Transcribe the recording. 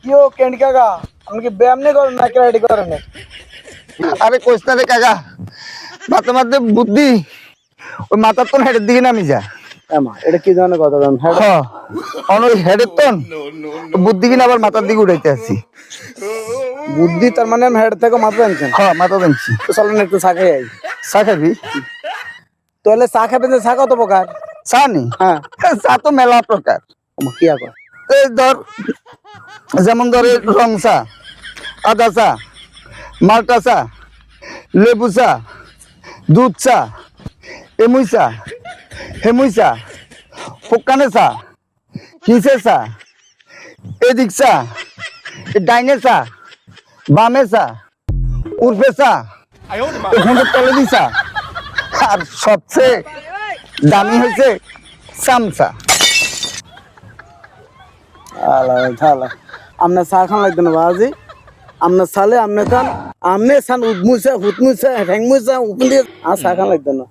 কিও কেন কাকা আপনি কি ব্যায়াম নেই করেন না ক্যারাটে করেন? আরে কইস না রে কাকা, মাথা মাঝে বুদ্ধি ওই মাথার তো হেডের দিকে নামি যা। এমা এটা কি ধরনের কথা বলেন? হ্যাঁ ওই হেডের তো বুদ্ধি কিনা আবার মাথার দিকে উঠাইতে আসছি। বুদ্ধি তার মানে আমি হেড থেকে মাথা আনছেন? হ্যাঁ মাথা দিচ্ছি। তো চলেন একটু চা খাই আই। চা খাবি? তাহলে চা খাবেন যে চা কত প্রকার? চা নি? হ্যাঁ চা তো মেলা প্রকার। ওমা কি আবার? এই ধর যেমন ধর রং চা, আদা চা, মাল্টা চা, লেবু চা, দুধ চা, এমুই চা, হেমুই চা, ফুকানে চা, কিসে চা, এদিক চা, ডাইনে চা, বামে চা, উর্ফে চা, এখানে তলে দি চা, আর সবচেয়ে দামি হয়েছে চামচা। আপনার চা খান লাগবে না বাবাজি, আপনার চালে আপনি খান, আপনি চান উঠমুচা হুতমুচা ঠ্যাংমুচা উপন দিয়ে আর চা খান লাগবে না।